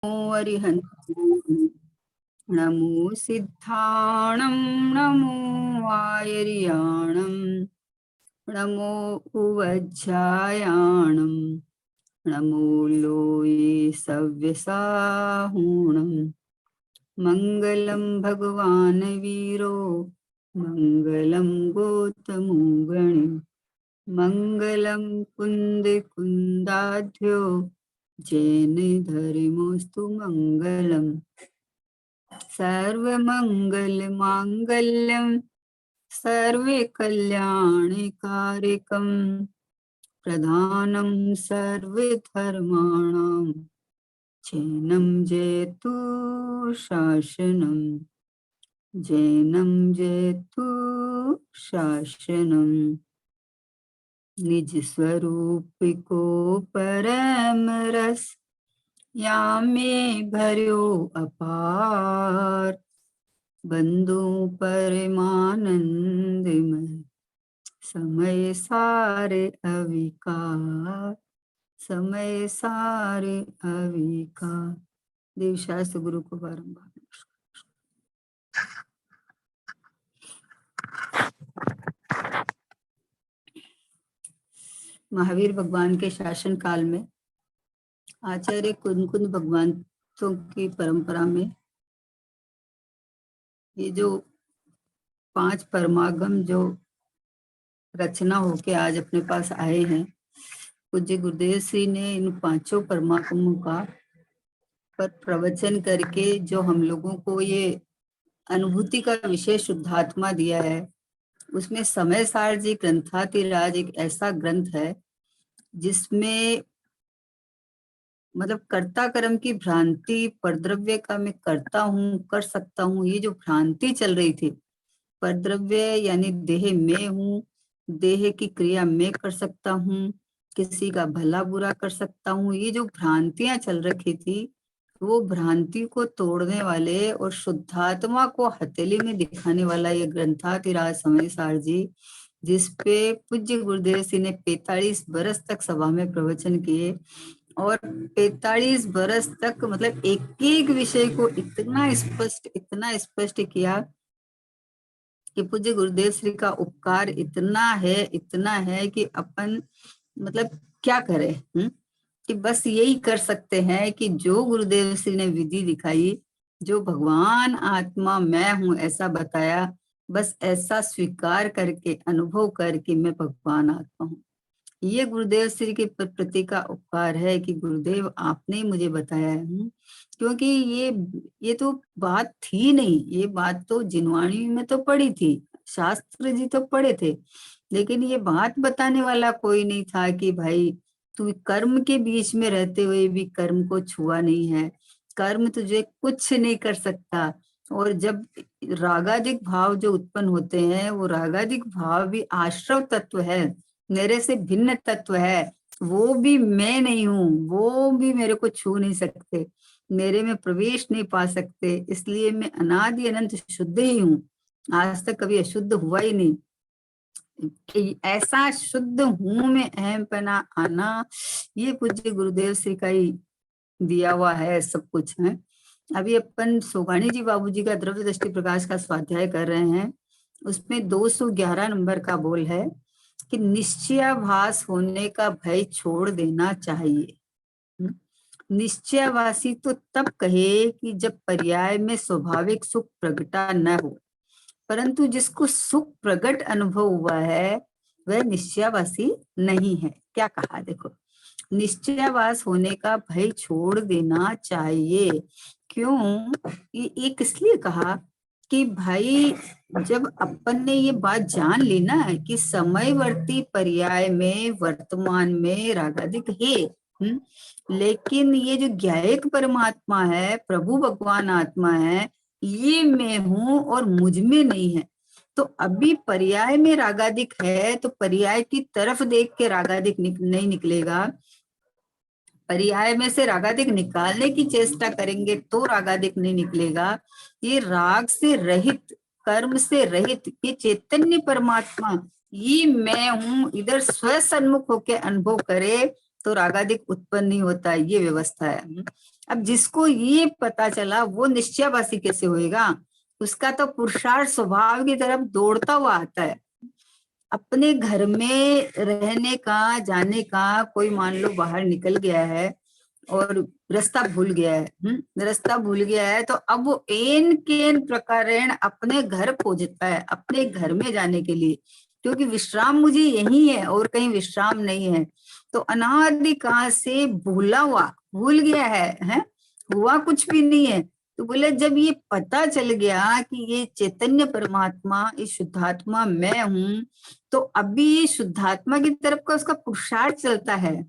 अरिहंत नमो सिद्धाणं नमो आयर्याणं नमो उवज्जायाणं नमो लोये सव्यसाहूणं मंगलं भगवान् वीरो मंगलं गौतमो गणे मंगलं कुंद कुंदाढ्यो जैन धर्मोस्तु मंगलम् सर्वमंगल मांगल्यं सर्वे कल्याणकारिकं प्रधानं सर्वधर्माणां जैनं जयतु शासनं जैनं जयतु शासनं निज स्वरूप को परम रस यामे भर्यो अपार बंधु परमानंदमय समय सारे अविकार समय सारे अविकार। देव शास्त्र गुरु को बारंबार महावीर भगवान के शासन काल में आचार्य कुंद भगवंतों की परंपरा में ये जो 5 परमागम जो रचना होके आज अपने पास आए हैं, पूज्य गुरुदेव श्री ने इन 5 परमागमों का पर प्रवचन करके जो हम लोगों को ये अनुभूति का विशेष शुद्धात्मा दिया है, उसमें समय सार जी ग्रंथातिराज एक ऐसा ग्रंथ है जिसमें मतलब कर्ता कर्म की भ्रांति, परद्रव्य का मैं करता हूँ, कर सकता हूँ, ये जो भ्रांति चल रही थी, परद्रव्य यानी देह में हूँ, देह की क्रिया मैं कर सकता हूँ, किसी का भला बुरा कर सकता हूँ, ये जो भ्रांतियां चल रखी थी, वो भ्रांति को तोड़ने वाले और शुद्धात्मा को हथेली में दिखाने वाला ये ग्रंथातिराज समय सार जी, जिसपे पूज्य गुरुदेव सिंह ने 45 बरस तक सभा में प्रवचन किए और 45 बरस तक मतलब एक एक विषय को इतना स्पष्ट किया कि पूज्य गुरुदेव श्री का उपकार इतना है कि अपन मतलब क्या करें, कि बस यही कर सकते हैं कि जो गुरुदेव श्री ने विधि दिखाई, जो भगवान आत्मा मैं हूं ऐसा बताया, बस ऐसा स्वीकार करके अनुभव करके मैं भगवान आत्मा हूँ। ये गुरुदेव श्री के प्रति का उपकार है कि गुरुदेव आपने ही मुझे बताया है, क्योंकि ये तो बात थी नहीं, ये बात तो जिनवाणी में तो पढ़ी थी, शास्त्र जी तो पढ़े थे, लेकिन ये बात बताने वाला कोई नहीं था कि भाई तू कर्म के बीच में रहते हुए भी कर्म को छुआ नहीं है, कर्म तुझे कुछ नहीं कर सकता। और जब रागादिक भाव जो उत्पन्न होते हैं, वो रागादिक भाव भी आश्रव तत्व है, मेरे से भिन्न तत्व है, वो भी मैं नहीं हूँ, वो भी मेरे को छू नहीं सकते, मेरे में प्रवेश नहीं पा सकते, इसलिए मैं अनादि अनंत शुद्ध ही हूँ, आज तक कभी अशुद्ध हुआ ही नहीं। कि ऐसा शुद्ध हूं मैं अहमपना आना, ये पूज्य गुरुदेव श्री का ही दिया हुआ है सब कुछ है। अभी अपन सोगानी जी बाबूजी का द्रव्य दृष्टि प्रकाश का स्वाध्याय कर रहे हैं, उसमें 211 नंबर का बोल है कि निश्चयाभास होने का भय छोड़ देना चाहिए। निश्चयवासी तो तब कहे कि जब पर्याय में स्वाभाविक सुख प्रगटा न हो, परंतु जिसको सुख प्रकट अनुभव हुआ है वह निश्चयवासी नहीं है। क्या कहा देखो, निश्चयवास होने का भय छोड़ देना चाहिए। क्यों? ये किसलिए कहा कि भाई जब अपन ने ये बात जान ली ना कि समयवर्ती पर्याय में वर्तमान में रागादिक है, लेकिन ये जो ज्ञायक परमात्मा है, प्रभु भगवान आत्मा है, ये मैं हूं और मुझ में नहीं है। तो अभी पर्याय में रागादिक है तो पर्याय की तरफ देख के रागादिक नहीं निकलेगा, पर्याय में से रागादिक निकालने की चेष्टा करेंगे तो रागादिक नहीं निकलेगा। ये राग से रहित, कर्म से रहित, ये चैतन्य परमात्मा, ये मैं हूं, इधर स्व सन्मुख होके अनुभव करे तो रागादिक उत्पन्न नहीं होता, ये व्यवस्था है। अब जिसको ये पता चला वो निश्चयवासी कैसे होएगा? उसका तो पुरुषार्थ स्वभाव की तरफ दौड़ता हुआ आता है। अपने घर में रहने का, जाने का, कोई मान लो बाहर निकल गया है और रास्ता भूल गया है, रास्ता भूल गया है, तो अब वो एन केन प्रकारेण अपने घर खोजता है, अपने घर में जाने के लिए, क्योंकि विश्राम मुझे यही है और कहीं विश्राम नहीं है। तो अनादि काल से भूला हुआ, भूल गया है, हुआ कुछ भी नहीं है। तो बोले जब ये पता चल गया कि ये चैतन्य परमात्मा, ये शुद्धात्मा मैं हूँ, तो अभी ये शुद्धात्मा की तरफ का उसका पुरुषार्थ चलता है,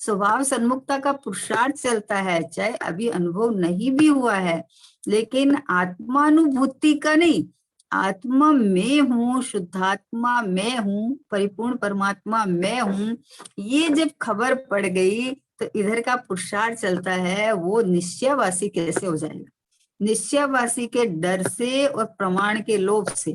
स्वभाव सन्मुखता का पुरुषार्थ चलता है, चाहे अभी अनुभव नहीं भी हुआ है, लेकिन आत्मानुभूति का नहीं। आत्मा मैं हूँ, शुद्धात्मा मैं हूँ, परिपूर्ण परमात्मा मैं हूँ, ये जब खबर पड़ गई तो इधर का पुरुषार्थ चलता है। वो निश्चयवासी कैसे हो जाएगा? निश्चयवासी के डर से और प्रमाण के लोभ से।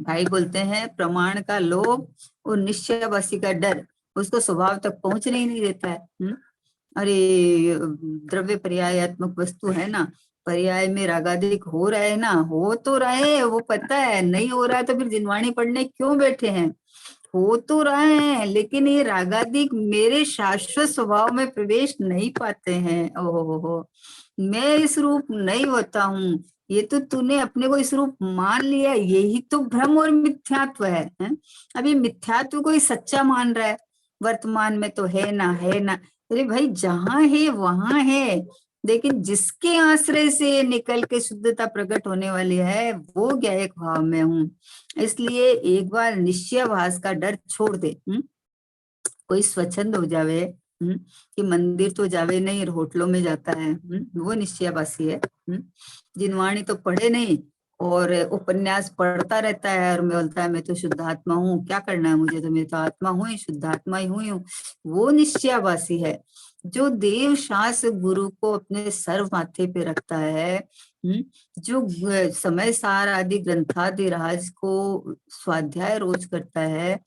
भाई बोलते हैं प्रमाण का लोभ और निश्चयवासी का डर उसको स्वभाव तक पहुंचने ही नहीं देता है। अरे द्रव्य पर्यायात्मक वस्तु है ना, पर्याय में रागादिक हो रहा है ना, हो तो रहे, वो पता है नहीं हो रहा है, तो फिर जिनवाणी पढ़ने क्यों बैठे हैं? हो तो रहे हैं, लेकिन ये रागादिक मेरे शाश्वत स्वभाव में प्रवेश नहीं पाते हैं। ओहो, मैं इस रूप नहीं होता हूँ, ये तो तूने अपने को इस रूप मान लिया, यही तो भ्रम और मिथ्यात्व है? अब ये मिथ्यात्व को ही सच्चा मान रहा है, वर्तमान में तो है ना, है ना। अरे भाई जहां है वहां है, लेकिन जिसके आश्रय से निकल के शुद्धता प्रकट होने वाली है वो ज्ञायक भाव में हूँ। इसलिए एक बार निश्चयवास का डर छोड़ दे। कोई स्वच्छंद हो जावे, कि मंदिर तो जावे नहीं और होटलों में जाता है, वो निश्चयवासी है। जिनवाणी तो पढ़े नहीं और उपन्यास पढ़ता रहता है और मैं बोलता है मैं तो शुद्धात्मा हूँ, क्या करना है मुझे, तो मैं तो आत्मा हूँ ही, शुद्धात्मा ही हूँ। वो निश्चयवासी है जो देव शास्त्र गुरु को अपने सर्व माथे पे रखता है, जो समय सार आदि ग्रंथादि राज को स्वाध्याय रोज करता है।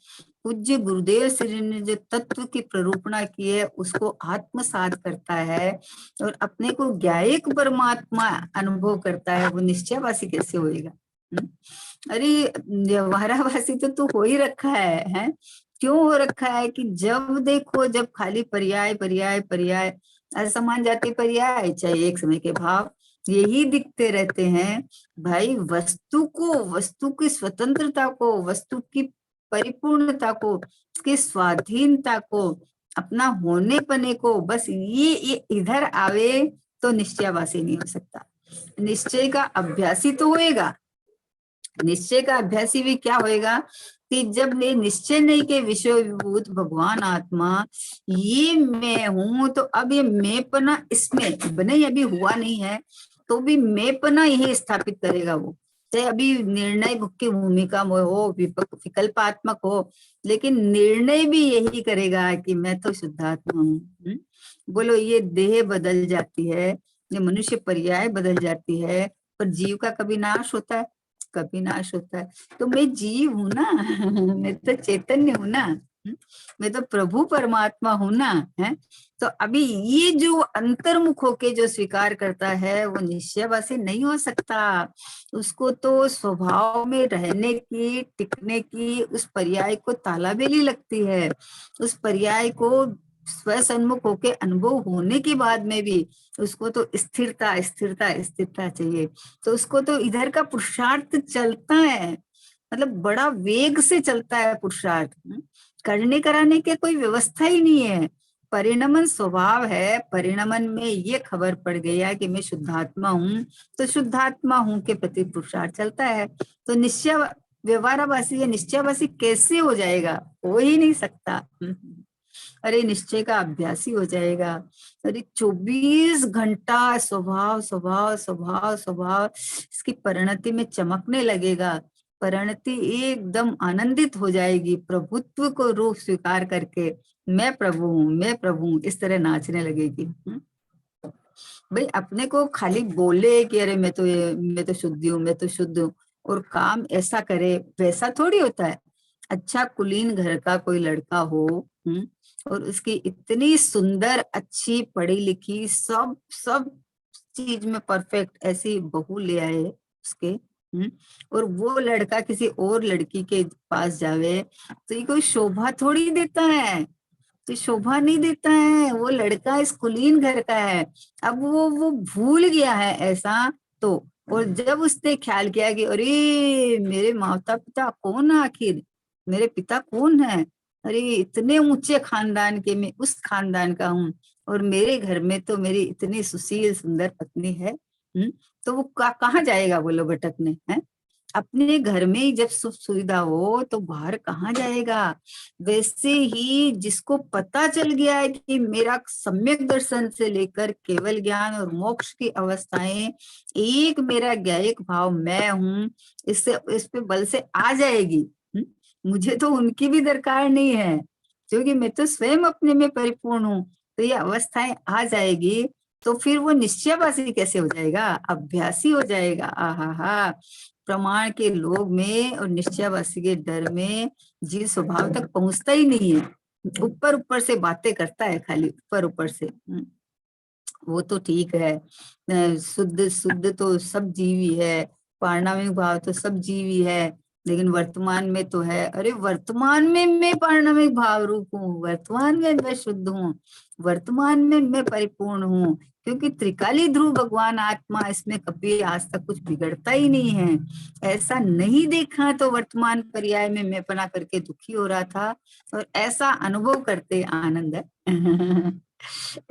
पूज्य गुरुदेव श्री ने जो तत्व की प्ररूपणा की है उसको आत्मसात करता है और अपने को ज्ञायक परमात्मा अनुभव करता है। वो निश्चयवासी कैसे होएगा? अरे व्यवहारावासी तो तू हो ही रखा है? क्यों हो रखा है कि जब देखो जब खाली पर्याय पर्याय पर्याय, असमान जाति पर्याय, चाहे एक समय के भाव, यही दिखते रहते हैं। भाई वस्तु को, वस्तु की स्वतंत्रता को, वस्तु की परिपूर्णता को, उसकी स्वाधीनता को, अपना होने पने को, बस ये इधर आवे तो निश्चयवासी नहीं हो सकता। निश्चय का अभ्यासी तो होएगा। निश्चय का अभ्यासी भी क्या होएगा कि जब ये निश्चय नहीं के विषय विभूत भगवान आत्मा ये मैं हूं, तो अब ये मैंपना इसमें बने अभी हुआ नहीं है, तो भी मैंपना यही स्थापित करेगा वो। चाहे अभी निर्णय की भूमिका में हो, विकल्पात्मक हो, लेकिन निर्णय भी यही करेगा कि मैं तो शुद्धात्मा हूँ। बोलो ये देह बदल जाती है, ये मनुष्य पर्याय बदल जाती है, पर जीव का कभी नाश होता है? कभी नाश होता है। तो मैं जीव हूं ना, मैं तो चैतन्य हूं ना, मैं तो प्रभु परमात्मा हूं ना, है। तो अभी ये जो अंतर्मुख होके जो स्वीकार करता है वो निश्चयवासी नहीं हो सकता। उसको तो स्वभाव में रहने की, टिकने की, उस पर्याय को तालाबेली लगती है। उस पर्याय को स्वसन्मुख होके अनुभव होने के बाद में भी उसको तो स्थिरता स्थिरता स्थिरता चाहिए। तो उसको तो इधर का पुरुषार्थ चलता है, मतलब बड़ा वेग से चलता है पुरुषार्थ। करने कराने के कोई व्यवस्था ही नहीं है। परिणमन स्वभाव है, परिणमन में ये खबर पड़ गया कि मैं शुद्धात्मा हूँ, तो शुद्धात्मा हूँ के प्रति पुरुषार्थ चलता है। तो निश्चय व्यवहारावासी या निश्चयवासी कैसे हो जाएगा? हो ही नहीं सकता। अरे निश्चय का अभ्यासी हो जाएगा। अरे 24 घंटा स्वभाव स्वभाव स्वभाव स्वभाव इसकी परिणति में चमकने लगेगा। परिणति एकदम आनंदित हो जाएगी, प्रभुत्व को रूप स्वीकार करके मैं प्रभु हूँ, मैं प्रभु हूँ, इस तरह नाचने लगेगी। भाई अपने को खाली बोले कि अरे मैं तो शुद्ध हूँ, मैं तो शुद्ध हूँ, और काम ऐसा करे वैसा थोड़ी होता है। अच्छा कुलीन घर का कोई लड़का हो, और उसकी इतनी सुंदर, अच्छी, पढ़ी लिखी, सब सब चीज में परफेक्ट ऐसी बहू ले आए उसके, और वो लड़का किसी और लड़की के पास जावे, तो ये कोई शोभा थोड़ी देता है, तो शोभा नहीं देता है। वो लड़का इस कुलीन घर का है। अब वो भूल गया है ऐसा, तो और जब उसने ख्याल किया कि अरे मेरे माता पिता कौन है, आखिर मेरे पिता कौन है, अरे इतने ऊंचे खानदान के, मैं उस खानदान का हूँ, और मेरे घर में तो मेरी इतनी सुशील सुंदर पत्नी है, तो वो कहाँ जाएगा बोलो भटकने, है? अपने घर में ही जब सुख सुविधा हो तो बाहर कहाँ जाएगा। वैसे ही जिसको पता चल गया है कि मेरा सम्यक दर्शन से लेकर केवल ज्ञान और मोक्ष की अवस्थाएं एक मेरा ज्ञायक भाव मैं हूँ, इससे इस पे बल से आ जाएगी। मुझे तो उनकी भी दरकार नहीं है, क्योंकि मैं तो स्वयं अपने में परिपूर्ण हूँ। तो ये अवस्थाएं आ जाएगी, तो फिर वो निश्चयवासी कैसे हो जाएगा, अभ्यासी हो जाएगा। आहा हा, प्रमाण के लोभ में और निश्चयवासी के डर में जीव स्वभाव तक पहुंचता ही नहीं है, ऊपर ऊपर से बातें करता है, खाली ऊपर ऊपर से। वो तो ठीक है, शुद्ध शुद्ध तो सब जीवी है, पारणामिक भाव तो सब जीवी है, लेकिन वर्तमान में तो है, अरे वर्तमान में मैं पारणामिक भाव रूप हूँ, वर्तमान में मैं शुद्ध हूँ, वर्तमान में मैं परिपूर्ण हूँ, क्योंकि त्रिकाली ध्रुव भगवान आत्मा, इसमें कभी आज तक कुछ बिगड़ता ही नहीं है। ऐसा नहीं देखा तो वर्तमान पर्याय में मैं पना करके दुखी हो रहा था, और ऐसा अनुभव करते आनंद है।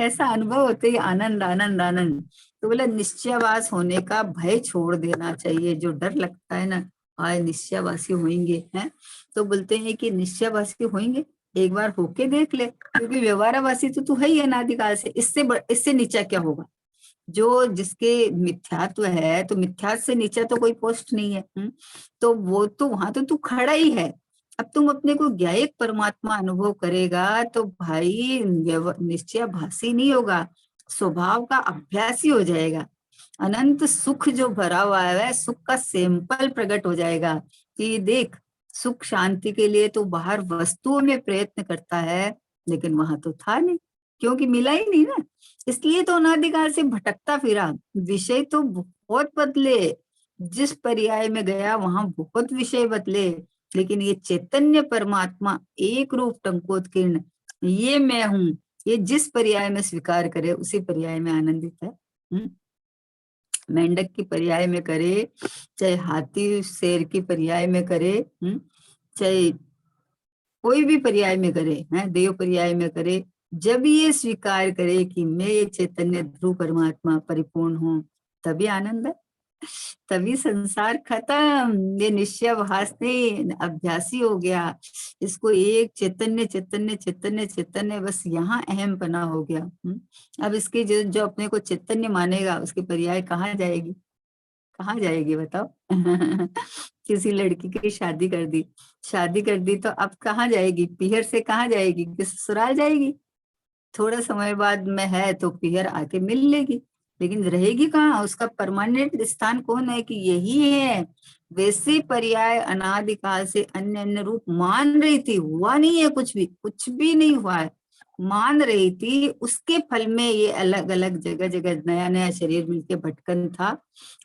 ऐसा अनुभव होते ही आनंद आनंद आनंद। तो बोला निश्चयवास होने का भय छोड़ देना चाहिए, जो डर लगता है ना, आए निश्चयवासी होंगे, हैं, तो बोलते हैं कि निश्चयवासी होंगे, एक बार होके देख ले, क्योंकि व्यवहारवासी तो तू है ही अनादिकाल से, इससे नीचा क्या होगा। जो जिसके मिथ्यात्व है, तो मिथ्यात्व से नीचा तो कोई पोस्ट नहीं है, तो वो तो वहां तो तू खड़ा ही है। अब तुम अपने को ज्ञायक परमात्मा अनुभव करेगा तो भाई निश्चय भासी नहीं होगा, स्वभाव का अभ्यासी हो जाएगा। अनंत सुख जो भरा हुआ है, सुख का सैंपल प्रकट हो जाएगा कि देख, सुख शांति के लिए तो बाहर वस्तुओं में प्रयत्न करता है, लेकिन वहां तो था नहीं, क्योंकि मिला ही नहीं ना, इसलिए तो अनादिकाल से भटकता फिरा। विषय तो बहुत बदले, जिस पर्याय में गया वहां बहुत विषय बदले, लेकिन ये चैतन्य परमात्मा एक रूप टंकोत्कीर्ण, ये मैं हूँ, ये जिस पर्याय में स्वीकार करे उसी पर्याय में आनंदित है। मेंढक की पर्याय में करे, चाहे हाथी शेर की पर्याय में करे, चाहे कोई भी पर्याय में करे, है देव पर्याय में करे, जब ये स्वीकार करे कि मैं ये चैतन्य ध्रुव परमात्मा परिपूर्ण हूँ, तभी आनंद है, तभी संसार खत्म। ये निश्चयभास नहीं, अभ्यासी हो गया, इसको एक चैतन्य चैतन्य चैतन्य चैतन्य, बस यहाँ अहम पना हो गया। अब इसकी जो अपने को चैतन्य मानेगा, उसकी पर्याय कहाँ जाएगी, कहाँ जाएगी बताओ। किसी लड़की की शादी कर दी, शादी कर दी, तो अब कहाँ जाएगी, पीहर से कहाँ जाएगी, कि ससुराल जाएगी। थोड़ा समय बाद में है तो पीहर आके मिल लेगी, लेकिन रहेगी कहाँ, उसका परमानेंट स्थान कौन है, कि यही है। वैसे पर्याय अनादिकाल से अन्य अन्य रूप मान रही थी, हुआ नहीं है, कुछ भी नहीं हुआ है, मान रही थी, उसके फल में ये अलग अलग जगह जगह नया नया शरीर मिलके भटकन था।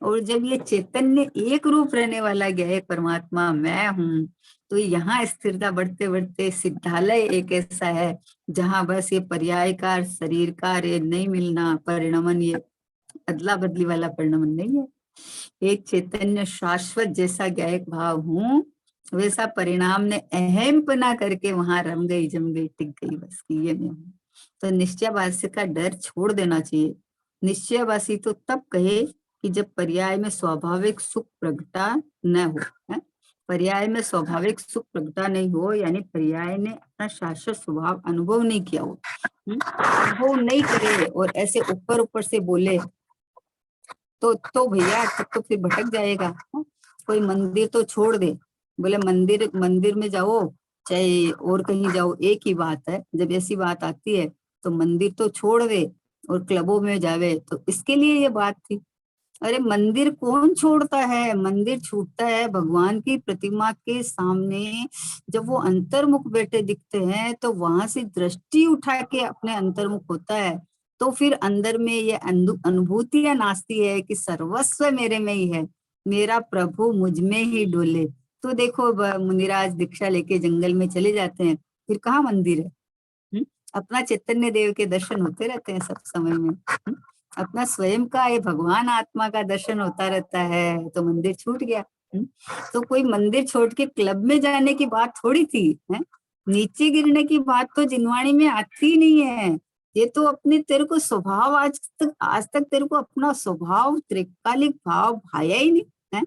और जब ये चैतन्य एक रूप रहने वाला गया है, परमात्मा मैं हूँ, तो यहाँ स्थिरता बढ़ते बढ़ते सिद्धालय एक ऐसा है जहां बस ये पर्याय का शरीर का ये नहीं मिलना परिणमन, ये अदला बदली वाला परिणमन नहीं है। एक चैतन्य शाश्वत जैसा ज्ञायक भाव हूँ, वैसा परिणाम ने अहम पना करके वहां रम गई, जम गई, टिक गई, बस कि ये मैं हूँ। तो निश्चयवासी का डर छोड़ देना चाहिए। निश्चयवासी तो तब कहे कि जब पर्याय में स्वाभाविक सुख प्रगटा न हो, है? पर्याय में स्वाभाविक सुख प्रगटा नहीं हो, यानी पर्याय ने अपना शाश्वत स्वभाव अनुभव नहीं किया हो, अनुभव नहीं करे, और ऐसे ऊपर ऊपर से बोले, तो भैया तब तो फिर भटक जाएगा। कोई मंदिर तो छोड़ दे, बोले मंदिर मंदिर में जाओ चाहे और कहीं जाओ, एक ही बात है। जब ऐसी बात आती है तो मंदिर तो छोड़ दे और क्लबों में जावे, तो इसके लिए ये बात थी। अरे मंदिर कौन छोड़ता है? मंदिर छूटता है भगवान की प्रतिमा के सामने। जब वो अंतर्मुख बैठे दिखते हैं तो वहां से दृष्टि उठा के अपने अंतर्मुख होता है, तो फिर अंदर में ये अनुभूतियां नाचती है कि सर्वस्व मेरे में ही है, मेरा प्रभु मुझ में ही डोले। तो देखो मुनिराज दीक्षा लेके जंगल में चले जाते हैं, फिर कहाँ मंदिर है? हम्म? अपना चैतन्य देव के दर्शन होते रहते हैं सब समय में। अपना स्वयं का ये भगवान आत्मा का दर्शन होता रहता है, तो मंदिर छूट गया। हम्म? तो कोई मंदिर छोड़ के क्लब में जाने की बात थोड़ी थी है। नीचे गिरने की बात तो जिनवाणी में आती ही नहीं है। ये तो अपने तेरे को स्वभाव आज तक तेरे को अपना स्वभाव त्रिकालिक भाव भाया ही नहीं है।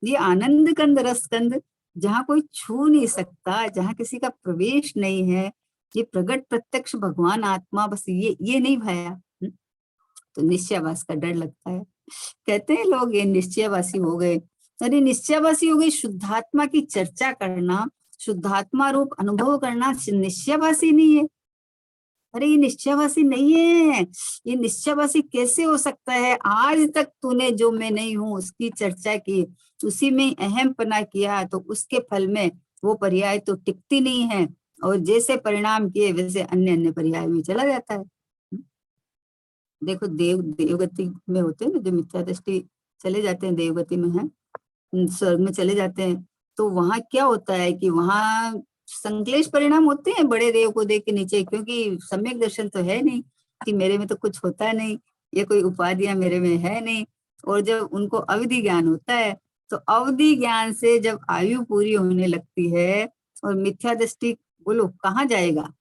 ये आनंद कंद रस कंद, जहाँ कोई छू नहीं सकता, जहाँ किसी का प्रवेश नहीं है, ये प्रगट प्रत्यक्ष भगवान आत्मा, बस ये नहीं भाया। तो निश्चयवास का डर लगता है। कहते हैं लोग ये निश्चयवासी हो गए। अरे निश्चयवासी हो गई, शुद्धात्मा की चर्चा करना, शुद्धात्मा रूप अनुभव करना निश्चयवासी नहीं है। अरे ये निश्चयवासी नहीं है। ये निश्चयवासी कैसे हो सकता है? आज तक तूने जो मैं नहीं हूं उसकी चर्चा की, उसी में अहम पना किया, तो उसके फल में वो पर्याय तो टिकती नहीं है, और जैसे परिणाम किए वैसे अन्य अन्य पर्याय में चला जाता है। देखो देवगति में होते हैं ना, जो मिथ्या दृष्टि चले जाते हैं, देवगति में है, स्वर्ग में चले जाते हैं, तो वहां क्या होता है कि वहां संक्लेश परिणाम होते हैं बड़े देव को देख के नीचे, क्योंकि सम्यक दर्शन तो है नहीं, कि मेरे में तो कुछ होता नहीं, ये कोई उपाधियां मेरे में है नहीं। और जब उनको अवधि ज्ञान होता है, तो अवधि ज्ञान से जब आयु पूरी होने लगती है और मिथ्या दृष्टि, बोलो कहाँ जाएगा?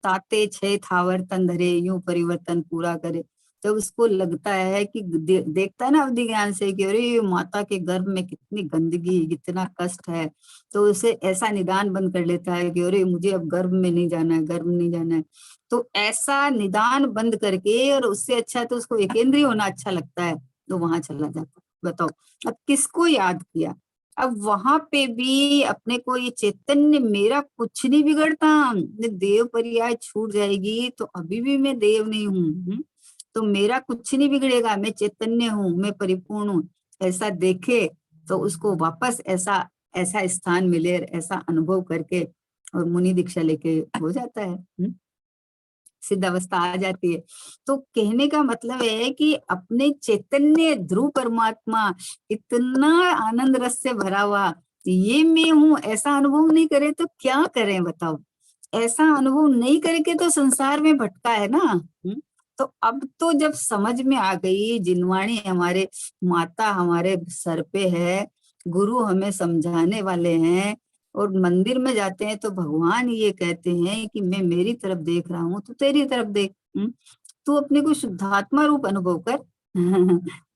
ताते छे थावर तन धरे, यूं परिवर्तन पूरा करे। जब उसको लगता है कि देखता है ना अवधि ज्ञान से कि अरे माता के गर्भ में कितनी गंदगी, कितना कष्ट है, तो उसे ऐसा निदान बंद कर लेता है कि अरे मुझे अब गर्भ में नहीं जाना है, गर्भ में नहीं जाना है। तो ऐसा निदान बंद करके, और उससे अच्छा तो उसको एकेंद्रीय होना अच्छा लगता है, तो वहां चला जाता है। बताओ अब किसको याद किया? अब वहां पे भी अपने को ये चैतन्य, मेरा कुछ नहीं बिगड़ता, देव पर्याय छूट जाएगी तो अभी भी मैं देव नहीं हूँ। तो मेरा कुछ नहीं बिगड़ेगा, मैं चैतन्य हूँ, मैं परिपूर्ण हूँ, ऐसा देखे तो उसको वापस ऐसा ऐसा स्थान मिले, ऐसा अनुभव करके और मुनि दीक्षा लेके हो जाता है। सिद्धावस्था आ जाती है। तो कहने का मतलब है कि अपने चैतन्य ध्रुव परमात्मा इतना आनंद रस से भरा हुआ, ये मैं हूं, ऐसा अनुभव नहीं करे तो क्या करें बताओ? ऐसा अनुभव नहीं करके तो संसार में भटका है ना। तो अब तो जब समझ में आ गई, जिनवाणी हमारे माता हमारे सर पे है, गुरु हमें समझाने वाले हैं, और मंदिर में जाते हैं तो भगवान ये कहते हैं कि मैं मेरी तरफ देख रहा हूँ, तो तेरी तरफ देख। तू अपने को शुद्धात्मा रूप अनुभव कर।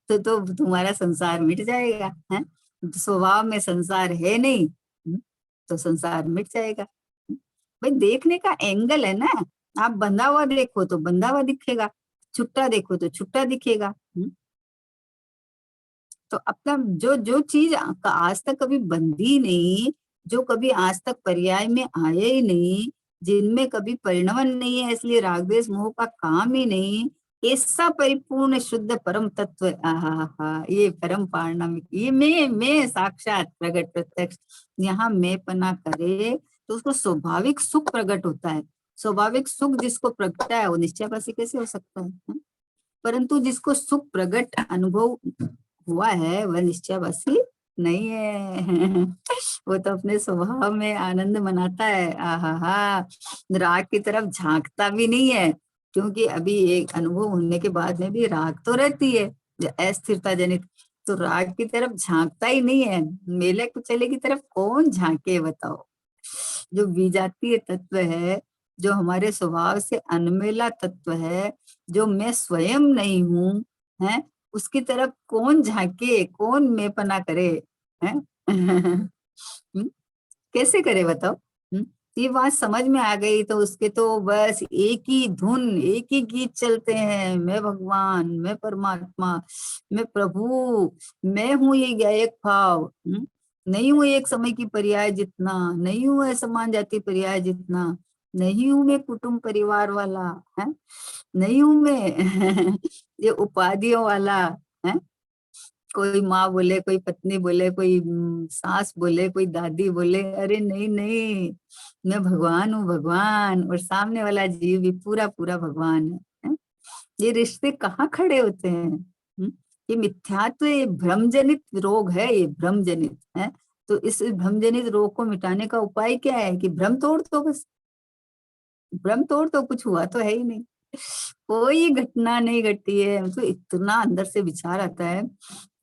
तो तुम्हारा संसार मिट जाएगा है। स्वभाव में संसार है नहीं, तो संसार मिट जाएगा। भाई देखने का एंगल है ना। आप बंधा हुआ देखो तो बंधा हुआ दिखेगा, छुट्टा देखो तो छुट्टा दिखेगा। तो अपना जो जो चीज आज तक कभी बंधी नहीं, जो कभी आज तक पर्याय में आए ही नहीं, जिनमें कभी परिणमन नहीं है, इसलिए राग द्वेष मोह का काम ही नहीं, ऐसा परिपूर्ण शुद्ध परम तत्व, आहा ये परम पारणमिक, ये मैं साक्षात प्रगट प्रत्यक्ष यहाँ मैं पना करे, तो उसको स्वाभाविक सुख प्रकट होता है। स्वाभाविक सुख जिसको प्रगटा है वो निश्चयवासी कैसे हो सकता है? परंतु जिसको सुख प्रगट अनुभव हुआ है वह निश्चयवासी नहीं है। वो तो अपने स्वभाव में आनंद मनाता है, आहा राग की तरफ झांकता भी नहीं है, क्योंकि अभी एक अनुभव होने के बाद में भी राग तो रहती है अस्थिरता जनित, तो राग की तरफ झांकता ही नहीं है। मेले कुचले की तरफ कौन झांके बताओ? जो विजातीय तत्व है, जो हमारे स्वभाव से अनमेला तत्व है, जो मैं स्वयं नहीं हूँ है, उसकी तरफ कौन झांके, कौन मेपना करे है? कैसे करे बताओ? ये बात समझ में आ गई तो उसके तो बस एक ही धुन, एक ही गीत चलते हैं, मैं भगवान, मैं परमात्मा, मैं प्रभु, मैं हूँ ये गायक भाव। नहीं हूँ एक समय की पर्याय जितना, नहीं हूँ मैं समान जाति पर्याय जितना, नहीं हूँ मैं कुटुंब परिवार वाला है, नहीं हूँ मैं ये उपाधियों वाला है। कोई माँ बोले, कोई पत्नी बोले, कोई सास बोले, कोई दादी बोले, अरे नहीं नहीं, मैं भगवान हूँ, भगवान, और सामने वाला जीव भी पूरा पूरा भगवान है? ये रिश्ते कहाँ खड़े होते हैं? ये मिथ्यात्व, ये भ्रमजनित रोग है, ये भ्रमजनित है। तो इस भ्रमजनित रोग को मिटाने का उपाय क्या है? कि भ्रम तोड़ दो बस। भ्रम तोड़ तो कुछ हुआ तो है ही नहीं, कोई घटना नहीं घटी है। तो इतना अंदर से विचार आता है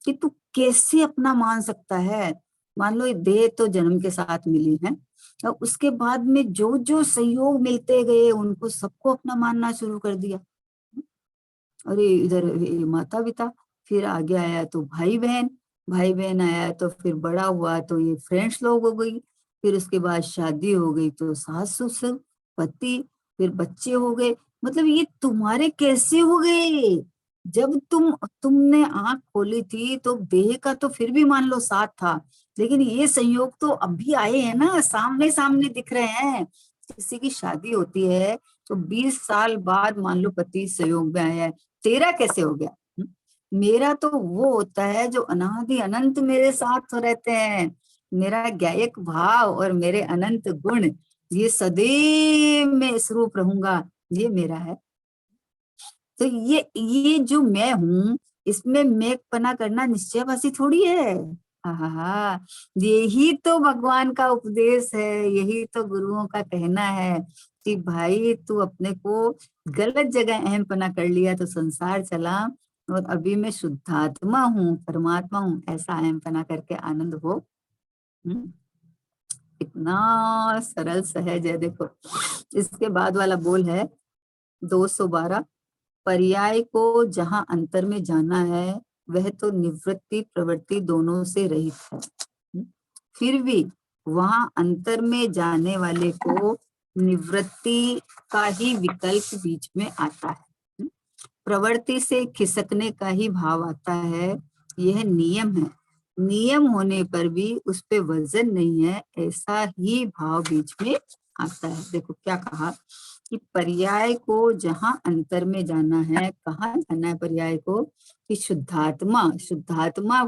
कि तू कैसे अपना मान सकता है? मान लो ये देह तो जन्म के साथ मिली है, और उसके बाद में जो जो संयोग मिलते गए उनको सबको अपना मानना शुरू कर दिया। अरे इधर ये माता पिता, फिर आगे आया तो भाई बहन, भाई बहन आया तो फिर बड़ा हुआ तो ये फ्रेंड्स लोग हो गई, फिर उसके बाद शादी हो गई तो सास ससुर, पति, फिर बच्चे हो गए। मतलब ये तुम्हारे कैसे हो गए? जब तुमने आंख खोली थी तो देह का तो फिर भी मान लो साथ था, लेकिन ये संयोग तो अभी आए हैं ना, सामने सामने दिख रहे हैं। किसी की शादी होती है तो 20 साल बाद मान लो पति संयोग में आया है, तेरा कैसे हो गया? मेरा तो वो होता है जो अनादि अनंत मेरे साथ रहते हैं। मेरा ज्ञायक भाव और मेरे अनंत गुण, ये सदैव मैं इस रूप रहूंगा, ये मेरा है। तो ये जो मैं हूँ, इसमें मैं पना करना निश्चयवासी थोड़ी है। हाँ, यही तो भगवान का उपदेश है, यही तो गुरुओं का कहना है कि भाई तू अपने को गलत जगह अहम पना कर लिया तो संसार चला, और अभी मैं शुद्धात्मा हूँ, परमात्मा हूँ, ऐसा अहम पना करके आनंद हो। इतना सरल सहज है। देखो इसके बाद वाला बोल है 212, पर्याय को जहां अंतर में जाना है, वह तो निवृत्ति प्रवृत्ति दोनों से रहित है। फिर भी वहां अंतर में जाने वाले को निवृत्ति का ही विकल्प बीच में आता है। प्रवृत्ति से खिसकने का ही भाव आता है, यह नियम है। नियम होने पर भी उस पे वजन नहीं है, ऐसा ही भाव बीच में आता है। देखो क्या कहा कि पर्याय को जहां अंतर में जाना है, कहाँ जाना है पर्याय को? कि शुद्धात्मा, शुद्धात्मा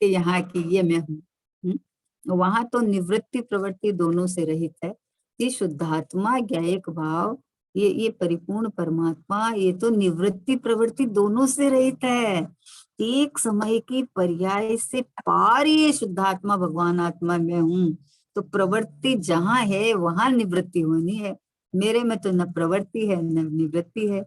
के यहाँ की ये मैं हूँ। वहां तो निवृत्ति प्रवृत्ति दोनों से रहित है। ये शुद्धात्मा ज्ञायक भाव, ये परिपूर्ण परमात्मा, ये तो निवृत्ति प्रवृत्ति दोनों से रहित है। एक समय की पर्याय से पार ये शुद्धात्मा भगवान आत्मा में हूँ। तो प्रवृत्ति जहां है वहां निवृत्ति होनी है। मेरे में तो न प्रवृत्ति है न निवृत्ति है,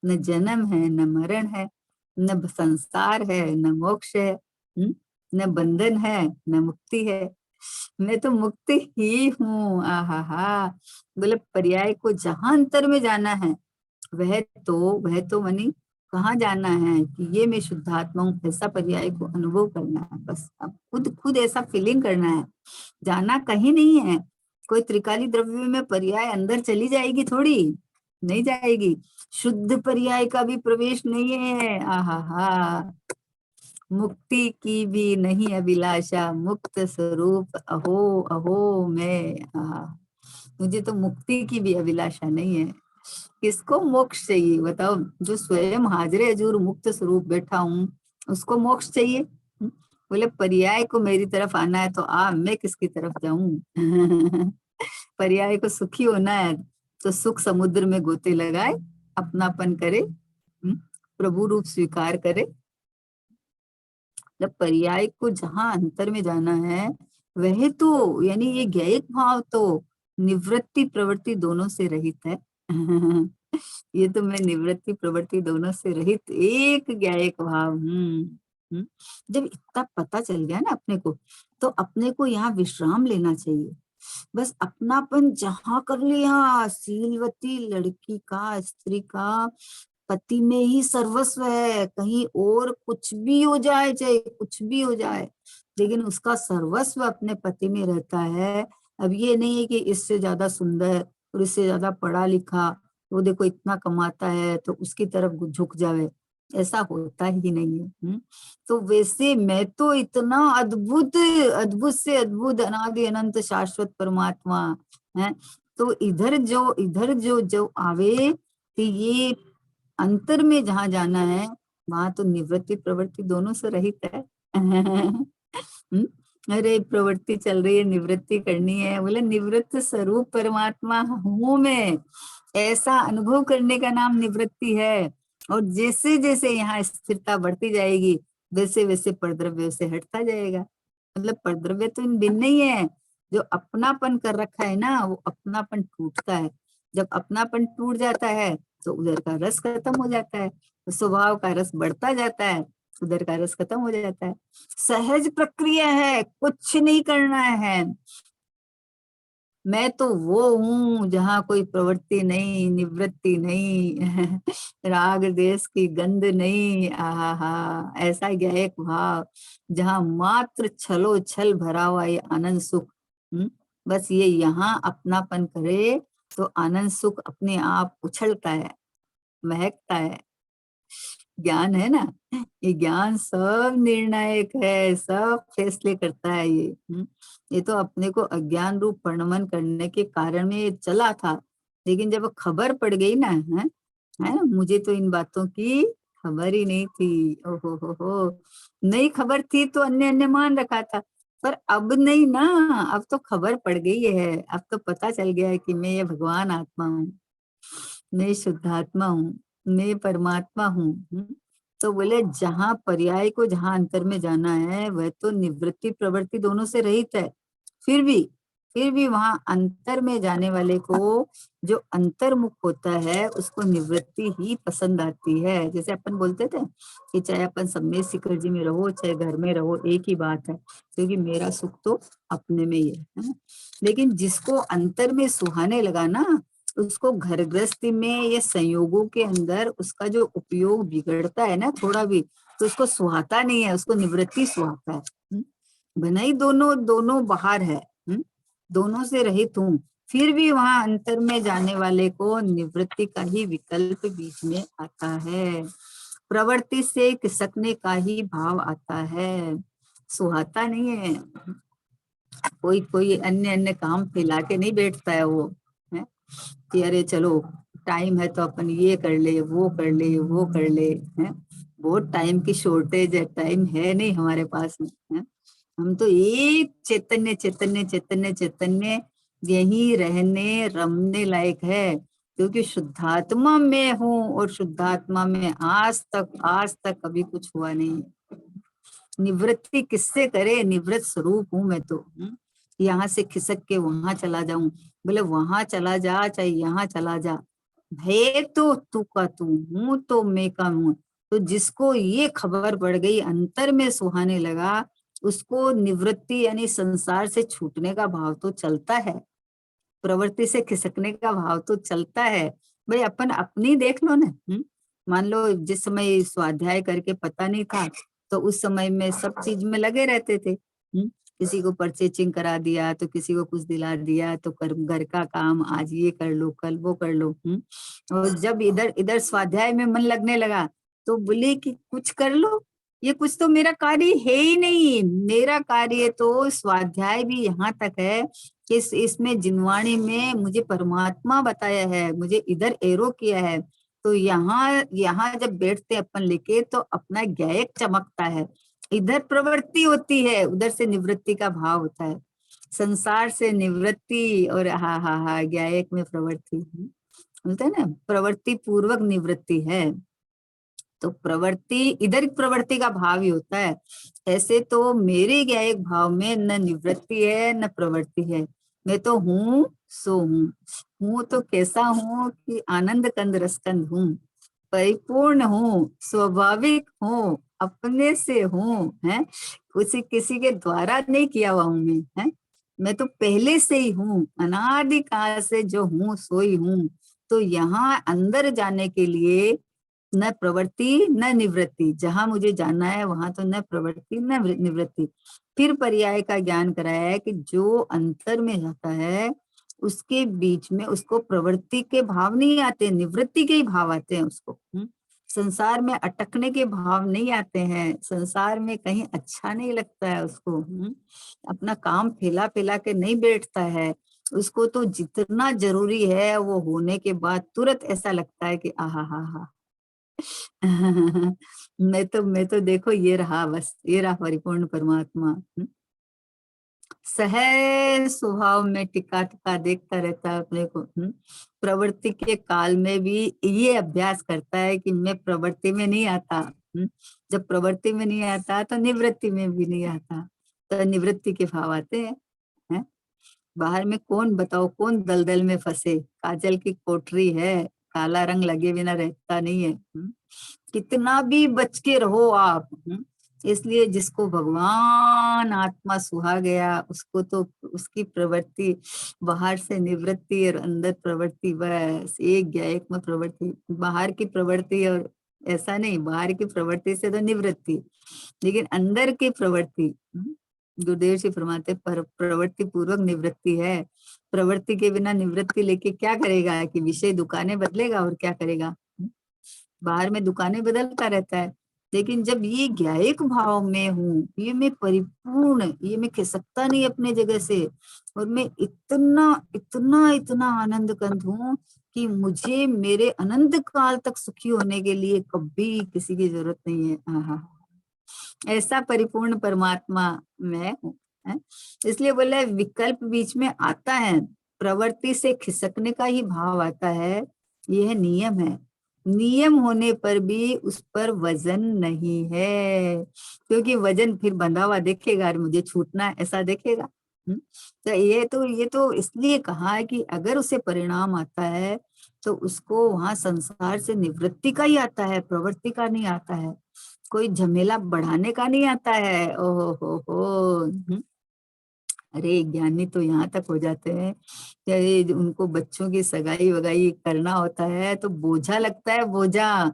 न जन्म है न मरण है, न संसार है न मोक्ष है, न बंधन है न मुक्ति है। मैं तो मुक्ति ही हूँ। आहा, बोले पर्याय को जहां अंतर में जाना है, वह तो मनी कहाँ जाना है कि ये मैं शुद्धात्मा हूँ, ऐसा पर्याय को अनुभव करना है। बस अब खुद खुद ऐसा फीलिंग करना है, जाना कहीं नहीं है। कोई त्रिकाली द्रव्य में पर्याय अंदर चली जाएगी थोड़ी, नहीं जाएगी। शुद्ध पर्याय का भी प्रवेश नहीं है। आहा, मुक्ति की भी नहीं अभिलाषा, मुक्त स्वरूप अहो अहो मैं। मुझे तो मुक्ति की भी अभिलाषा नहीं है। किसको मोक्ष चाहिए बताओ? जो स्वयं हाजिर हजूर मुक्त स्वरूप बैठा हूँ, उसको मोक्ष चाहिए? बोले पर्याय को मेरी तरफ आना है तो मैं किसकी तरफ जाऊं? पर्याय को सुखी होना है तो सुख समुद्र में गोते लगाए, अपनापन करे, प्रभु रूप स्वीकार करे। जब पर्याय को जहां अंतर में जाना है, वह तो यानी ये ज्ञायक भाव तो निवृत्ति प्रवृत्ति दोनों से रहित है। ये तो मैं निवृत्ति प्रवृत्ति दोनों से रहित एक ज्ञायक भाव हूँ। जब इतना पता चल गया ना अपने को, तो अपने को यहाँ विश्राम लेना चाहिए। बस अपनापन जहां कर लिया, शीलवती लड़की का, स्त्री का पति में ही सर्वस्व है, कहीं और कुछ भी हो जाए, चाहे कुछ भी हो जाए, लेकिन उसका सर्वस्व अपने पति में रहता है। अब ये नहीं है कि इससे ज्यादा सुंदर और इससे ज्यादा पढ़ा लिखा, वो देखो इतना कमाता है तो उसकी तरफ झुक जावे, ऐसा होता ही नहीं है। तो वैसे मैं तो इतना अद्भुत, अद्भुत से अद्भुत अनादि अनंत शाश्वत परमात्मा है। तो इधर जो जो आवे कि ये अंतर में जहां जाना है, वहां तो निवृत्ति प्रवृत्ति दोनों से रहित है। हम्म, अरे प्रवृत्ति चल रही है, निवृत्ति करनी है। बोले निवृत्त स्वरूप परमात्मा हूं मैं, ऐसा अनुभव करने का नाम निवृत्ति है। और जैसे जैसे यहाँ स्थिरता बढ़ती जाएगी, वैसे वैसे परद्रव्य से हटता जाएगा। मतलब परद्रव्य तो इन भिन्न नहीं है, जो अपनापन कर रखा है ना, वो अपनापन टूटता है। जब अपनापन टूट जाता है तो उधर का रस खत्म हो जाता है, तो स्वभाव का रस बढ़ता जाता है, उधर का रस खत्म हो जाता है। सहज प्रक्रिया है, कुछ नहीं करना है। मैं तो वो हूँ जहाँ कोई प्रवृत्ति नहीं, निवृत्ति नहीं, राग देश की गंध नहीं। आहा, ऐसा गया एक भाव जहाँ मात्र छलो छल भरा हुआ ये आनंद सुख। बस ये यहाँ अपनापन करे तो आनंद सुख अपने आप उछलता है, महकता है। ज्ञान है ना, ये ज्ञान सब निर्णायक है, सब फैसले करता है ये। ये तो अपने को अज्ञान रूप परिणमन करने के कारण में ये चला था, लेकिन जब खबर पड़ गई ना, है ना, मुझे तो इन बातों की खबर ही नहीं थी। ओहो हो, नहीं खबर थी तो अन्य अन्य मान रखा था, पर अब नहीं ना, अब तो खबर पड़ गई है। अब तो पता चल गया है कि मैं ये भगवान आत्मा हूँ, मैं शुद्धात्मा हूँ, मैं परमात्मा हूँ। तो बोले जहाँ पर्याय को, जहाँ अंतर में जाना है, वह तो निवृत्ति प्रवृत्ति दोनों से रहित है। फिर भी वहां अंतर में जाने वाले को, जो अंतर्मुख होता है, उसको निवृत्ति ही पसंद आती है। जैसे अपन बोलते थे कि चाहे अपन सम्मेद शिखर जी में रहो, चाहे घर में रहो, एक ही बात है, क्योंकि मेरा सुख तो अपने में ही है ना। लेकिन जिसको अंतर में सुहाने लगा ना, उसको घर गृहस्थी में या संयोगों के अंदर उसका जो उपयोग बिगड़ता है ना थोड़ा भी, तो उसको सुहाता नहीं है, उसको निवृत्ति सुहाता है। भनाई दोनों दोनों बाहर है, दोनों से रहित हूँ, फिर भी वहां अंतर में जाने वाले को निवृत्ति का ही विकल्प बीच में आता है। प्रवृत्ति से खिसकने का ही भाव आता है, सुहाता नहीं है। कोई कोई अन्य अन्य काम फैला के नहीं बैठता है वो, है कि अरे चलो टाइम है तो अपन ये कर ले, वो कर ले, वो कर ले। है बहुत टाइम की शॉर्टेज है, टाइम है नहीं हमारे पास में, है। हम तो एक चैतन्य चैतन्य चैतन्य चैतन्य, यही रहने रमने लायक है, क्योंकि शुद्धात्मा में हूँ, और शुद्धात्मा में आज तक कभी कुछ हुआ नहीं। निवृत्ति किससे करे, निवृत्त स्वरूप हूं मैं तो। यहाँ से खिसक के वहां चला जाऊं, बोले वहां चला जा चाहे यहाँ चला जा, है तो तू का तू, हूं तो मैं का हूं। तो जिसको ये खबर पड़ गई, अंतर में सुहाने लगा, उसको निवृत्ति यानी संसार से छूटने का भाव तो चलता है, प्रवृत्ति से खिसकने का भाव तो चलता है। भाई अपन अपनी देख लो ना। मान लो जिस समय स्वाध्याय करके पता नहीं था, तो उस समय में सब चीज में लगे रहते थे। किसी को परचेजिंग करा दिया, तो किसी को कुछ दिला दिया, तो घर का काम आज ये कर लो, कल वो कर लो। और जब इधर इधर स्वाध्याय में मन लगने लगा, तो बोले कि कुछ कर लो, ये कुछ तो मेरा कार्य है ही नहीं। मेरा कार्य तो स्वाध्याय भी यहाँ तक है कि इसमें जिनवाणी में मुझे परमात्मा बताया है, मुझे इधर एरो किया है। तो यहाँ यहाँ जब बैठते अपन लेके, तो अपना ज्ञायक चमकता है, इधर प्रवृत्ति होती है, उधर से निवृत्ति का भाव होता है। संसार से निवृत्ति, और हा ज्ञायक में प्रवृत्ति। बोलते है ना, प्रवृत्ति पूर्वक निवृत्ति है। तो प्रवृत्ति, इधर प्रवृत्ति का भाव ही होता है। ऐसे तो मेरे ज्ञायक भाव में न निवृत्ति है न प्रवृत्ति है, मैं तो हूँ सो हूँ तो कैसा हूँ कि आनंद कंद रसकंद हूँ, परिपूर्ण हूँ, स्वाभाविक हूँ, अपने से हूँ, है किसी के द्वारा नहीं किया हुआ हूँ मैं, है। मैं तो पहले से ही हूँ, अनादिकाल से जो हूँ सोई हूँ। तो यहाँ अंदर जाने के लिए न प्रवृत्ति न निवृत्ति, जहां मुझे जाना है वहां तो न प्रवृत्ति न निवृत्ति। फिर पर्याय का ज्ञान कराया है कि जो अंतर में जाता है, उसके बीच में उसको प्रवृत्ति के भाव नहीं आते, निवृत्ति के ही भाव आते हैं उसको। संसार में अटकने के भाव नहीं आते हैं, संसार में कहीं अच्छा नहीं लगता है उसको। अपना काम फैला फैला के नहीं बैठता है, उसको तो जितना जरूरी है वो होने के बाद तुरंत ऐसा लगता है कि आहा हा हा, मैं तो देखो ये रहा, बस ये रहा परिपूर्ण परमात्मा। सहज स्वभाव में टिका टिका देखता रहता है अपने को। प्रवृत्ति के काल में भी ये अभ्यास करता है कि मैं प्रवृत्ति में नहीं आता। जब प्रवृत्ति में नहीं आता तो निवृत्ति में भी नहीं आता, तो निवृत्ति के भाव आते हैं। बाहर में कौन बताओ, कौन दलदल में फंसे, काजल की कोठरी है, काला रंग लगे बिना रहता नहीं है। कितना भी बच के रहो आप। इसलिए जिसको भगवान आत्मा सुहा गया उसको तो उसकी प्रवृत्ति बाहर से निवृत्ति और अंदर प्रवृत्ति, बस एक गया एक में प्रवृत्ति। बाहर की प्रवृत्ति और ऐसा नहीं, बाहर की प्रवृत्ति से तो निवृत्ति, लेकिन अंदर की प्रवृत्ति, गुरुदेव जी फरमाते पर प्रवृत्ति पूर्वक निवृत्ति है। प्रवृत्ति के बिना निवृत्ति लेके क्या करेगा, कि विषय दुकानें बदलेगा और क्या करेगा। बाहर में दुकानें बदलता रहता है, लेकिन जब ये ज्ञायक भाव में हूँ, ये मैं परिपूर्ण, ये मैं खिसकता नहीं अपने जगह से, और मैं इतना इतना इतना आनंद कंद हूँ कि मुझे मेरे अनंत काल तक सुखी होने के लिए कभी किसी की जरूरत नहीं है। आहा, ऐसा परिपूर्ण परमात्मा मैं हूँ। है? इसलिए बोला है, विकल्प बीच में आता है, प्रवृत्ति से खिसकने का ही भाव आता है, यह नियम है। नियम होने पर भी उस पर वजन नहीं है, क्योंकि वजन फिर बंधा हुआ देखेगा और मुझे छूटना है ऐसा देखेगा। तो ये तो इसलिए कहा है कि अगर उसे परिणाम आता है तो उसको वहां संसार से निवृत्ति का ही आता है, प्रवृत्ति का नहीं आता है, कोई झमेला बढ़ाने का नहीं आता है। ओहो हो। अरे ज्ञानी तो यहाँ तक हो जाते हैं कि अरे उनको बच्चों की सगाई वगाई करना होता है तो बोझा लगता है, बोझा।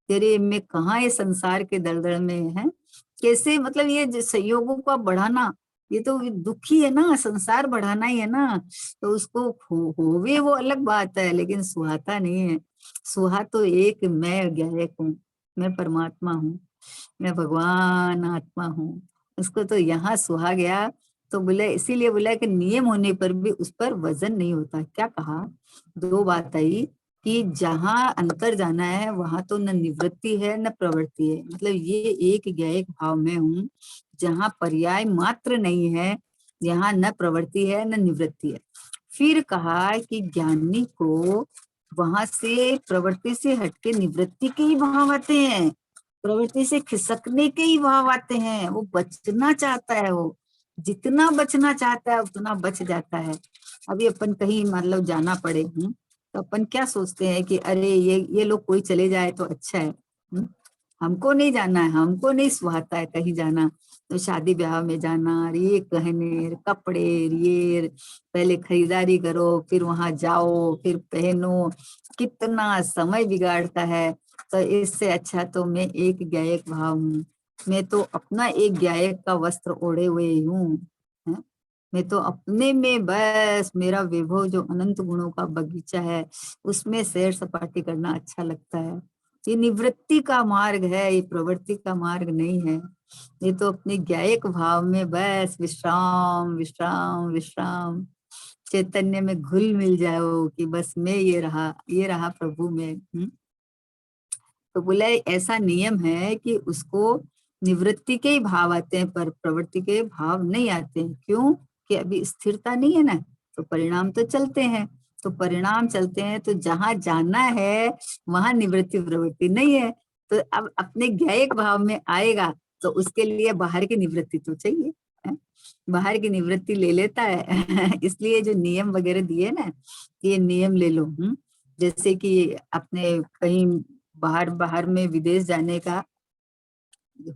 तेरे में कहाँ ये संसार के दलदल में है, कैसे मतलब ये संयोगों का बढ़ाना, ये तो दुखी है ना, संसार बढ़ाना ही है ना। तो उसको होवे वो अलग बात है, लेकिन सुहाता नहीं है। सुहा तो एक मैं ज्ञायक हूँ, मैं परमात्मा हूँ, मैं भगवान आत्मा हूँ। उसको तो यहाँ सुहा गया, तो बोले इसीलिए बोला कि नियम होने पर भी उस पर वजन नहीं होता। क्या कहा, दो बात आई कि जहाँ अंतर जाना है वहां तो न निवृत्ति है न प्रवृत्ति है, मतलब ये एक ज्ञायक भाव में हूँ, जहाँ पर्याय मात्र नहीं है, यहाँ न प्रवृत्ति है न निवृत्ति है। फिर कहा कि ज्ञानी को वहां से प्रवृत्ति से हटके निवृत्ति के ही भाव आते हैं, प्रवृत्ति से खिसकने के ही भाव आते हैं। वो बचना चाहता है, वो जितना बचना चाहता है उतना बच जाता है। अभी अपन कहीं मतलब जाना पड़े, तो अपन क्या सोचते हैं कि अरे ये लोग कोई चले जाए तो अच्छा है। हमको नहीं जाना है, हमको नहीं सुहाता है कहीं जाना, तो शादी ब्याह में जाना, ये गहने कपड़े, ये पहले खरीदारी करो फिर वहां जाओ फिर पहनो, कितना समय बिगाड़ता है। तो इससे अच्छा तो मैं एक ज्ञायक भाव हूँ, मैं तो अपना एक ज्ञायक का वस्त्र ओढ़े हुए ही हूँ। हैं? मैं तो अपने में बस मेरा विभव जो अनंत गुणों का बगीचा है उसमें सैर सपाटी करना अच्छा लगता है। ये निवृत्ति का मार्ग है, ये प्रवृत्ति का मार्ग नहीं है। ये तो अपने ज्ञायक भाव में बस विश्राम विश्राम विश्राम, चैतन्य में घुल मिल जाओ कि बस मैं ये रहा प्रभु में। तो बोला ऐसा नियम है कि उसको निवृत्ति के ही भाव आते हैं पर प्रवृत्ति के भाव नहीं आते हैं। क्यों, कि अभी स्थिरता नहीं है ना, तो परिणाम तो चलते हैं, तो परिणाम चलते हैं, तो जहां जाना है वहां निवृत्ति प्रवृत्ति नहीं है। तो अब अपने ज्ञायक भाव में आएगा तो उसके लिए बाहर की निवृत्ति तो चाहिए, है? बाहर की निवृत्ति ले लेता है। इसलिए जो नियम वगैरह दिए ना, ये नियम ले लो। जैसे कि अपने कहीं बाहर बाहर में विदेश जाने का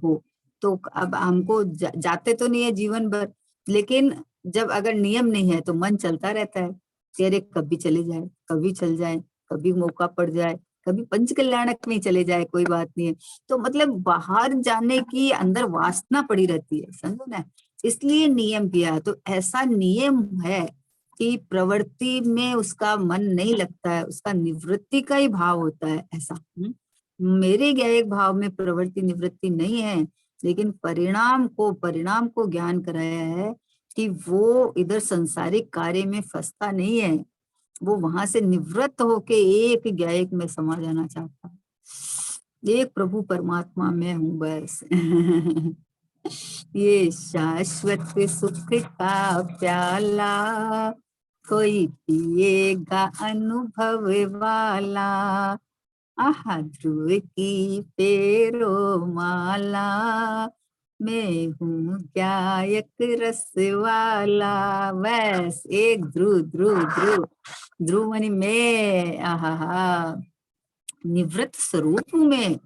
हो, तो अब हमको जाते तो नहीं है जीवन भर, लेकिन जब अगर नियम नहीं है तो मन चलता रहता है कि अरे कभी चले जाए, कभी चल जाए, कभी मौका पड़ जाए, कभी पंचकल्याणक में चले जाए, कोई बात नहीं है। तो मतलब बाहर जाने की अंदर वासना पड़ी रहती है, समझो ना, इसलिए नियम किया। तो ऐसा नियम है कि प्रवृत्ति में उसका मन नहीं लगता है, उसका निवृत्ति का ही भाव होता है ऐसा। मेरे ज्ञायक भाव में प्रवृत्ति निवृत्ति नहीं है, लेकिन परिणाम को ज्ञान कराया है कि वो इधर संसारिक कार्य में फंसता नहीं है, वो वहां से निवृत्त होके एक ज्ञायक में समा जाना चाहता है। एक प्रभु परमात्मा मैं हूँ बस। ये शाश्वत सुख का प्याला कोई पिएगा अनुभव वाला। आहा ध्रुव की पेरो माला मैं हूँ गायक रस वाला। बस एक ध्रुव ध्रुव ध्रुव ध्रुव मणि में। आहा निवृत्त स्वरूप हूं मैं।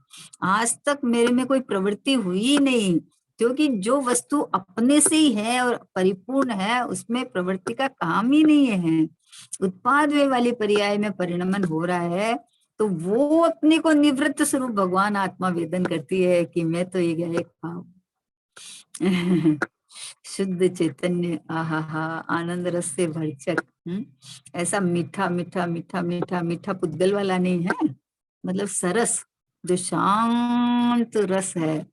आज तक मेरे में कोई प्रवृत्ति हुई ही नहीं, क्योंकि जो वस्तु अपने से ही है और परिपूर्ण है उसमें प्रवृत्ति का काम ही नहीं है। उत्पाद वे वाली पर्याय में परिणमन हो रहा है, तो वो अपने को निवृत्त स्वरूप भगवान आत्मा वेदन करती है कि मैं तो ये गए खाऊ। शुद्ध चैतन्य, आहा हा आनंद रस से भरचक। ऐसा मीठा मीठा मीठा मीठा मीठा पुद्गल वाला नहीं है, मतलब सरस, जो शांत रस है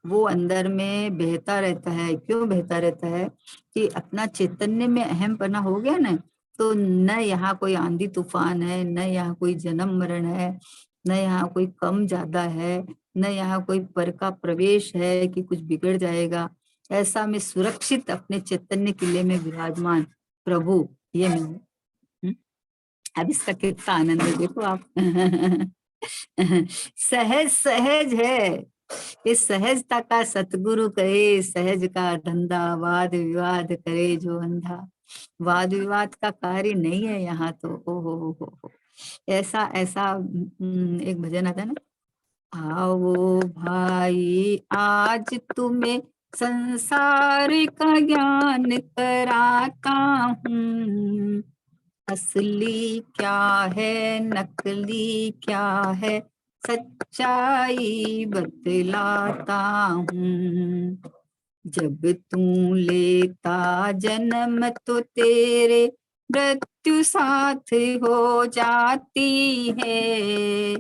वो अंदर में बहता रहता है। क्यों बहता रहता है? कि अपना चैतन्य में अहम पना हो गया ना, तो न यहाँ कोई आंधी तूफान है, न यहाँ कोई जन्म मरण है, न यहाँ कोई कम ज्यादा है, न यहाँ कोई पर का प्रवेश है कि कुछ बिगड़ जाएगा। ऐसा में सुरक्षित अपने चैतन्य किले में विराजमान प्रभु ये मैं हूँ। अब इसका कितना आनंद है देखो आप। सहज सहज है, इस सहजता का सतगुरु कहे, सहज का धंधा वाद विवाद करे जो अंधा। वाद विवाद का कार्य नहीं है यहाँ तो। ओ हो। ऐसा ऐसा एक भजन आता है ना, आओ भाई आज तुम्हें संसार का ज्ञान कराता हूँ। असली क्या है नकली क्या है सच्चाई बतलाता हूँ। जब तू लेता जन्म तो तेरे मृत्यु साथ हो जाती है।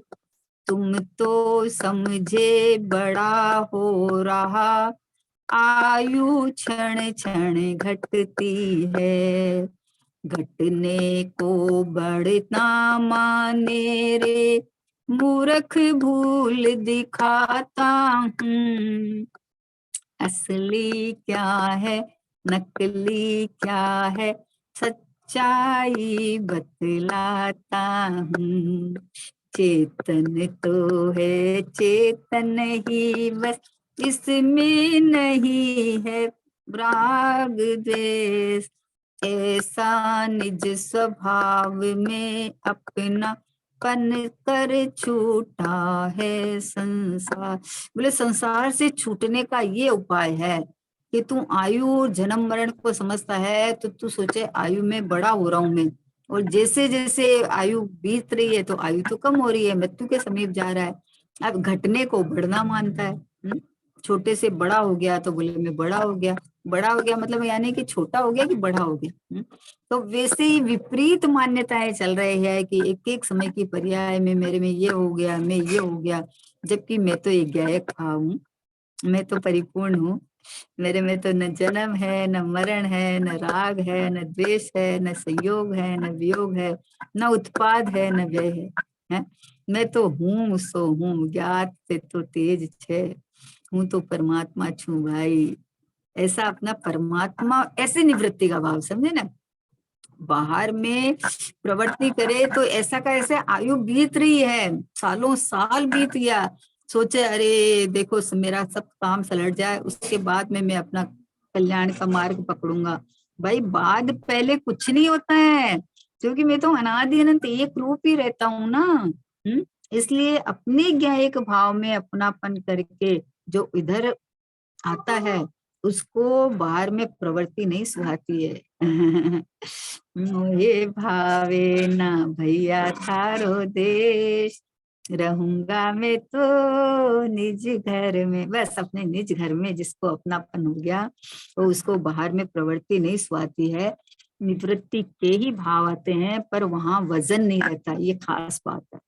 तुम तो समझे बड़ा हो रहा, आयु क्षण क्षण घटती है। घटने को बढ़ता माने रे, मूर्ख भूल दिखाता हूँ। असली क्या है नकली क्या है सच्चाई बतलाता हूँ। चेतन तो है चेतन ही बस, इसमें नहीं है राग द्वेष। ऐसा निज स्वभाव में अपना पन कर छूटा है संसार। बोले संसार से छूटने का ये उपाय है कि तू आयु जन्म मरण को समझता है तो तू सोचे आयु में बड़ा हो रहा हूं मैं, और जैसे जैसे आयु बीत रही है तो आयु तो कम हो रही है, मृत्यु के समीप जा रहा है। अब घटने को बढ़ना मानता है। छोटे से बड़ा हो गया तो बोले मैं बड़ा हो गया। बड़ा हो गया मतलब यानी कि छोटा हो गया कि बड़ा हो गया। तो वैसे ही विपरीत मान्यताएं चल रही है कि एक एक समय की पर्याय में मेरे में ये हो गया, मैं ये हो गया, जबकि मैं तो एक गायक हूँ, मैं तो परिपूर्ण हूँ। मेरे में तो न जन्म है न मरण है, न राग है न द्वेष है, न संयोग है न वियोग है, न उत्पाद है न व्यय है? मैं तो हूँ सो हूँ, ज्ञात से तो तेज छे, हूँ तो परमात्मा छू भाई। ऐसा अपना परमात्मा, ऐसे निवृत्ति का भाव समझे ना। बाहर में प्रवृत्ति करे तो ऐसा का ऐसे आयु बीत रही है, सालों साल बीत गया, सोचे अरे देखो मेरा सब काम सलट जाए उसके बाद में मैं अपना कल्याण का मार्ग पकड़ूंगा। भाई बाद पहले कुछ नहीं होता है, क्योंकि मैं तो अनादि अनंत एक रूप ही रहता हूँ ना। इसलिए अपने ज्ञायक भाव में अपनापन करके जो इधर आता है उसको बाहर में प्रवृत्ति नहीं सुहाती है। मोहे भावे ना भैया थारो देश, रहूंगा मैं तो निज घर में। बस अपने निज घर में जिसको अपनापन हो गया तो उसको बाहर में प्रवृत्ति नहीं सुहाती है। निवृत्ति के ही भाव आते हैं पर वहां वजन नहीं रहता, ये खास बात है।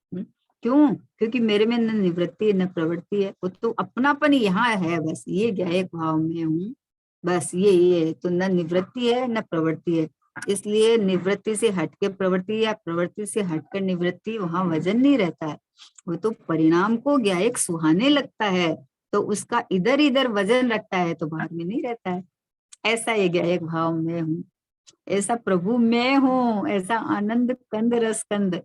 क्यों? क्योंकि मेरे में न निवृत्ति न प्रवृत्ति है, वो तो अपनापन यहाँ है, बस ये ज्ञायक भाव में हूँ। बस ये तो न निवृत्ति है न प्रवृत्ति है, इसलिए निवृत्ति से हटके प्रवृत्ति या प्रवृत्ति से हटकर निवृत्ति, वहां वजन नहीं रहता है। वो तो परिणाम को ज्ञायक सुहाने लगता है, तो उसका इधर इधर वजन रखता है, तो बाहर में नहीं रहता है। ऐसा ये ज्ञायक भाव में हूँ, ऐसा प्रभु मैं हूँ, ऐसा आनंद कंद रस कंद।